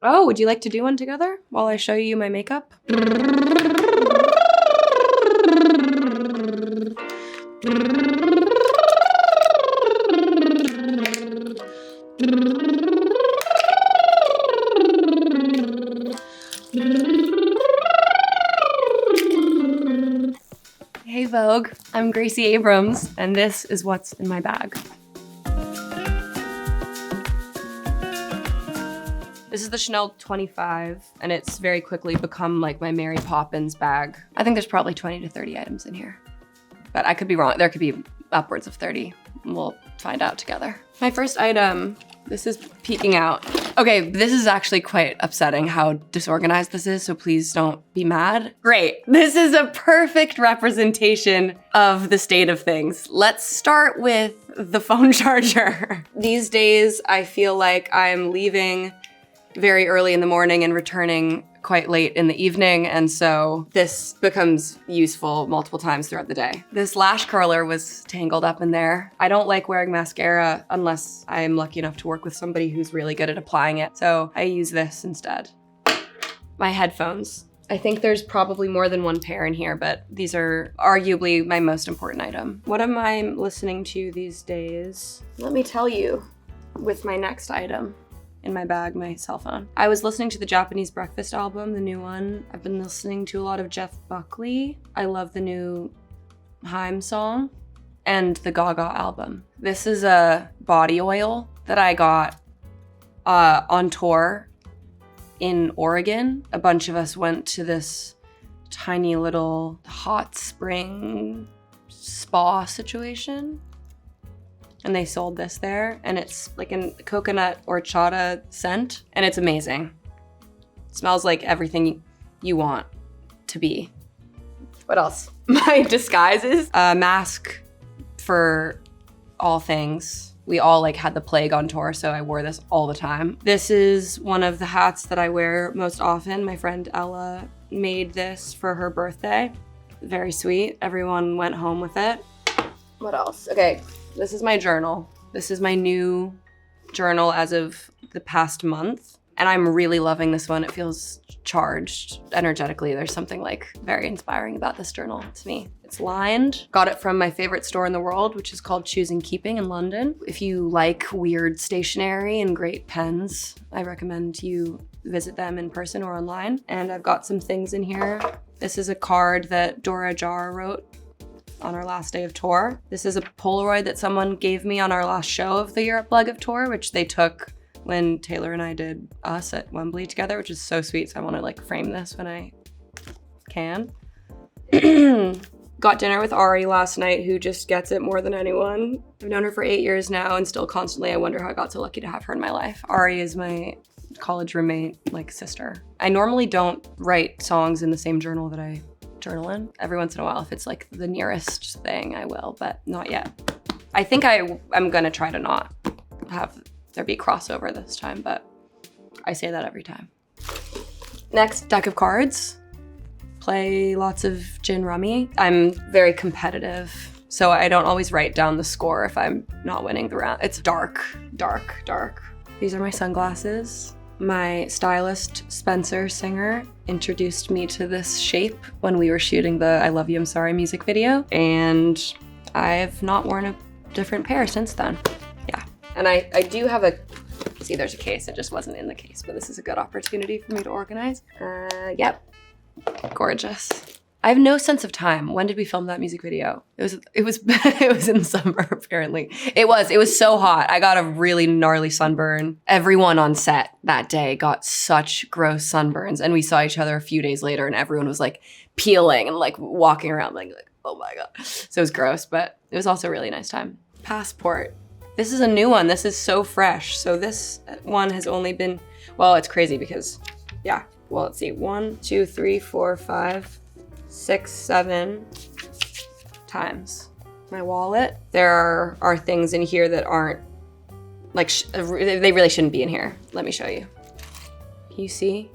Oh, would you like to do one together while I show you my makeup? Hey Vogue, I'm Gracie Abrams, and this is what's in my bag. This is the Chanel 25, and it's very quickly become like my Mary Poppins bag. I think there's probably 20 to 30 items in here, but I could be wrong. There could be upwards of 30. We'll find out together. My first item, this is peeking out. Okay, this is actually quite upsetting how disorganized this is, so please don't be mad. Great, this is a perfect representation of the state of things. Let's start with the phone charger. These days, I feel like I'm leaving very early in the morning and returning quite late in the evening, and so this becomes useful multiple times throughout the day. This lash curler was tangled up in there. I don't like wearing mascara unless I'm lucky enough to work with somebody who's really good at applying it, so I use this instead. My headphones. I think there's probably more than one pair in here, but these are arguably my most important item. What am I listening to these days? Let me tell you with my next item. In my bag, my cell phone. I was listening to the Japanese Breakfast album, the new one. I've been listening to a lot of Jeff Buckley. I love the new Haim song and the Gaga album. This is a body oil that I got on tour in Oregon. A bunch of us went to this tiny little hot spring spa situation. And they sold this there, and it's like a coconut horchata scent, and it's amazing. It smells like everything you want to be. What else? My disguises. A mask for all things. We all like had the plague on tour, so I wore this all the time. This is one of the hats that I wear most often. My friend Ella made this for her birthday. Very sweet. Everyone went home with it. What else? Okay. This is my journal. This is my new journal as of the past month. And I'm really loving this one. It feels charged energetically. There's something like very inspiring about this journal to me. It's lined. Got it from my favorite store in the world, which is called Choosing Keeping in London. If you like weird stationery and great pens, I recommend you visit them in person or online. And I've got some things in here. This is a card that Dora Jar wrote on our last day of tour. This is a Polaroid that someone gave me on our last show of the Europe leg of tour, which they took when Taylor and I did Us at Wembley together, which is so sweet. So I want to like frame this when I can. Got dinner with Ari last night, who just gets it more than anyone. I've known her for 8 years now, and still constantly I wonder how I got so lucky to have her in my life. Ari is my college roommate, like sister. I normally don't write songs in the same journal that I journal in. Every once in a while, if it's like the nearest thing, I will, but not yet. I think I'm gonna try to not have there be crossover this time, but I say that every time. Next, deck of cards. Play lots of gin rummy. I'm very competitive, so I don't always write down the score if I'm not winning the round. It's dark, dark, dark. These are my sunglasses. My stylist, Spencer Singer, introduced me to this shape when we were shooting the I Love You, I'm Sorry music video, and I've not worn a different pair since then. Yeah, and I do have a, see there's a case, it just wasn't in the case, but this is a good opportunity for me to organize. Yep, gorgeous. I have no sense of time. When did we film that music video? It was it was in the summer, apparently. It was so hot. I got a really gnarly sunburn. Everyone on set that day got such gross sunburns, and we saw each other a few days later, and everyone was like peeling and like walking around like oh my God. So it was gross, but it was also a really nice time. Passport. This is a new one. This is so fresh. So this one has only been, well, it's crazy because, yeah. Well, let's see, 1, 2, 3, 4, 5, 6, 7 times. My wallet. There are things in here that aren't, like, they really shouldn't be in here. Let me show you. Can you see?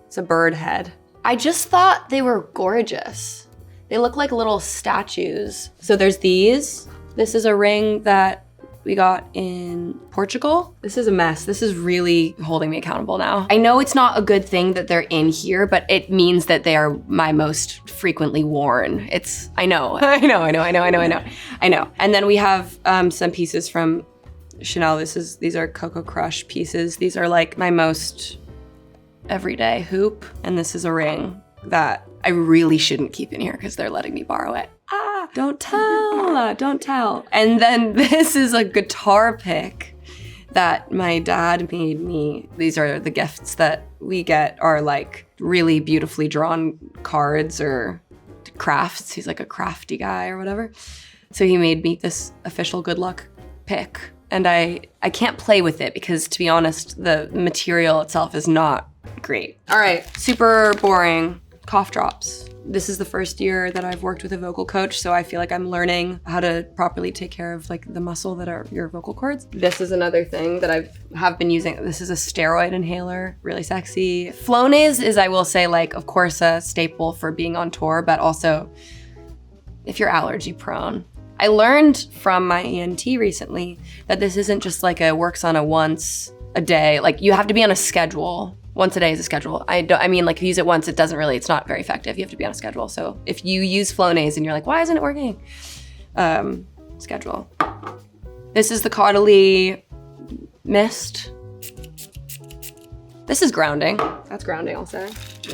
It's a bird head. I just thought they were gorgeous. They look like little statues. So there's these. This is a ring that we got in Portugal. This is a mess. This is really holding me accountable now. I know it's not a good thing that they're in here, but it means that they are my most frequently worn. I know. And then we have some pieces from Chanel. These are Coco Crush pieces. These are like my most everyday hoop. And this is a ring that I really shouldn't keep in here because they're letting me borrow it. Don't tell. And then this is a guitar pick that my dad made me. These are the gifts that we get, are like really beautifully drawn cards or crafts. He's like a crafty guy or whatever. So he made me this official good luck pick. And I can't play with it because, to be honest, the material itself is not great. All right, super boring. Cough drops. This is the first year that I've worked with a vocal coach, so I feel like I'm learning how to properly take care of like the muscle that are your vocal cords. This is another thing that I have been using. This is a steroid inhaler, really sexy. Flonase is, I will say, like, of course, a staple for being on tour, but also if you're allergy prone. I learned from my ENT recently that this isn't just like works on a once a day, like you have to be on a schedule. Once a day is a schedule. I mean, like, if you use it once, it's not very effective. You have to be on a schedule. So if you use Flonase and you're like, why isn't it working? Schedule. This is the Caudalie Mist. This is grounding. That's grounding, I'll say.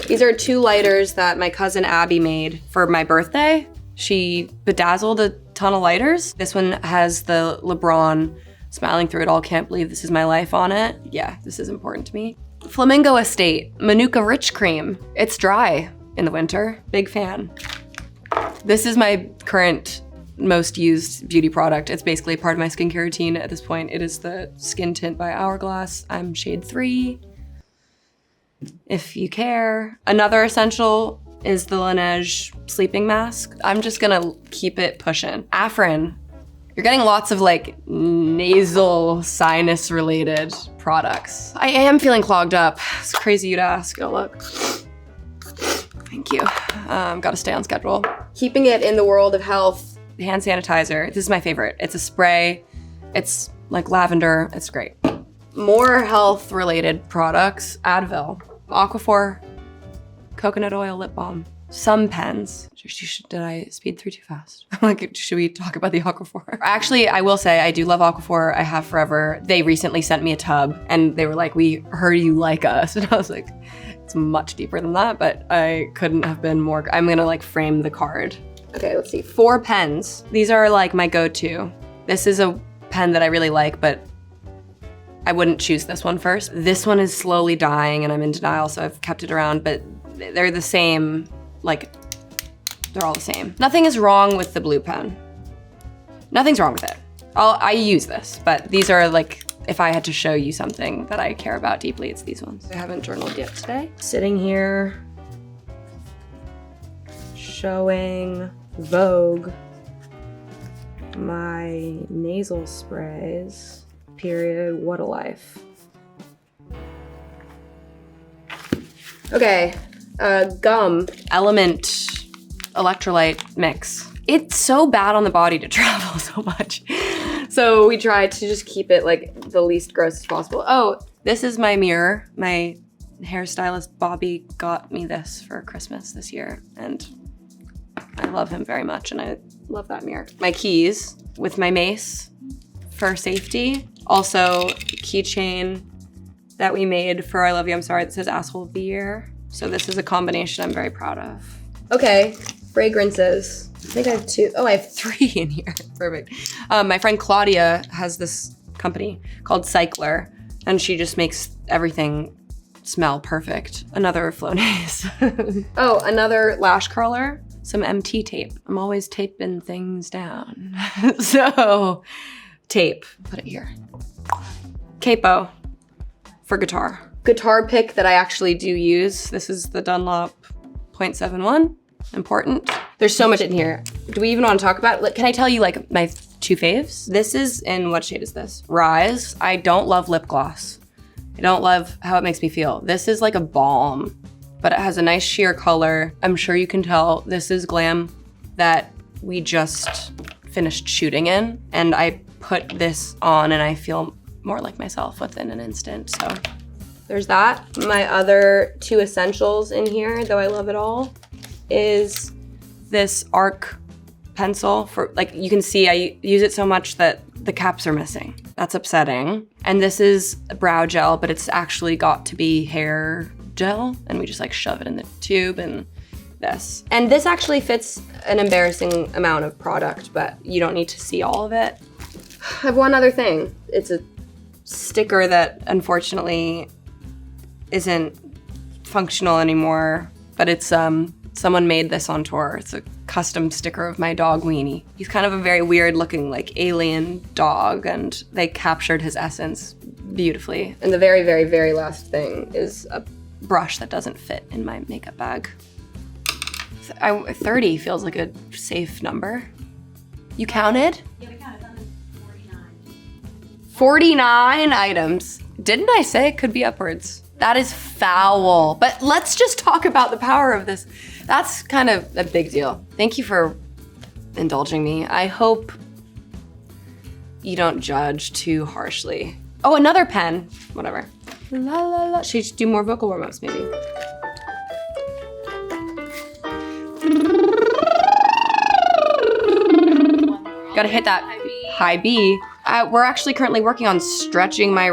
These are 2 lighters that my cousin Abby made for my birthday. She bedazzled a ton of lighters. This one has the LeBron smiling through it all, can't believe this is my life on it. Yeah, this is important to me. Flamingo Estate, Manuka Rich Cream. It's dry in the winter, big fan. This is my current most used beauty product. It's basically part of my skincare routine at this point. It is the Skin Tint by Hourglass. I'm shade 3, if you care. Another essential is the Laneige sleeping mask. I'm just gonna keep it pushing. Afrin. You're getting lots of like nasal sinus related products. I am feeling clogged up. It's crazy you'd ask. Oh, look. Thank you. Gotta stay on schedule. Keeping it in the world of health, hand sanitizer. This is my favorite. It's a spray. It's like lavender. It's great. More health related products. Advil, Aquaphor, coconut oil lip balm. Some pens. Did I speed through too fast? Like, should we talk about the Aquaphor? Actually, I will say I do love Aquaphor. I have forever. They recently sent me a tub and they were like, we heard you like us. And I was like, it's much deeper than that, but I couldn't have been more. I'm gonna like frame the card. Okay, let's see. 4 pens. These are like my go-to. This is a pen that I really like, but I wouldn't choose this one first. This one is slowly dying and I'm in denial, so I've kept it around, but they're the same. Like, they're all the same. Nothing is wrong with the blue pen. Nothing's wrong with it. I use this, but these are like, if I had to show you something that I care about deeply, it's these ones. I haven't journaled yet today. Sitting here, showing Vogue my nasal sprays, period, what a life. Okay. Gum, Element electrolyte mix. It's so bad on the body to travel so much. So we tried to just keep it like the least gross as possible. Oh, this is my mirror. My hairstylist Bobby got me this for Christmas this year, and I love him very much, and I love that mirror. My keys with my mace for safety. Also, keychain that we made for I Love You, I'm Sorry that says Asshole of the Year. So this is a combination I'm very proud of. Okay, fragrances. I think I have 2. Oh, I have 3 in here. Perfect. My friend Claudia has this company called Cycler, and she just makes everything smell perfect. Another Flonase. Oh, another lash curler. Some MT tape. I'm always taping things down. So, tape. Put it here. Capo for guitar. Guitar pick that I actually do use. This is the Dunlop 0.71. Important. There's so much in here. Do we even want to talk about it? Can I tell you like my 2 faves? This is in, what shade is this? Rise. I don't love lip gloss. I don't love how it makes me feel. This is like a balm, but it has a nice sheer color. I'm sure you can tell this is glam that we just finished shooting in, and I put this on and I feel more like myself within an instant, so. There's that. My other 2 essentials in here, though I love it all, is this arc pencil for, like, you can see I use it so much that the caps are missing. That's upsetting. And this is a brow gel, but it's actually got to be hair gel, and we just like shove it in the tube and this. And this actually fits an embarrassing amount of product, but you don't need to see all of it. I have one other thing. It's a sticker that unfortunately isn't functional anymore, but it's someone made this on tour. It's a custom sticker of my dog Weenie. He's kind of a very weird looking like alien dog, and they captured his essence beautifully. And the very, very, very last thing is a brush that doesn't fit in my makeup bag. 30 feels like a safe number. You counted? Yeah, we counted. 49. 49 items. Didn't I say it could be upwards? That is foul. But let's just talk about the power of this. That's kind of a big deal. Thank you for indulging me. I hope you don't judge too harshly. Oh, another pen. Whatever. La la la. Should we do more vocal warm-ups maybe? Gotta hit that high B. We're actually currently working on stretching my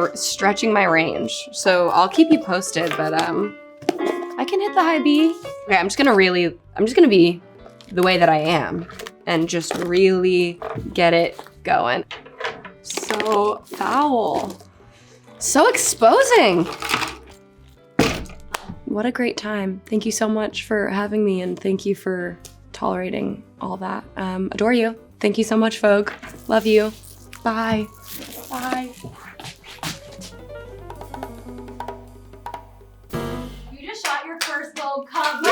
range, so I'll keep you posted. But I can hit the high B. Okay, I'm just gonna be the way that I am and just really get it going. So foul, so exposing. What a great time. Thank you so much for having me, and thank you for tolerating all that. Adore you. Thank you so much, Vogue. Love you. Bye. Bye. You just shot your first Vogue cover.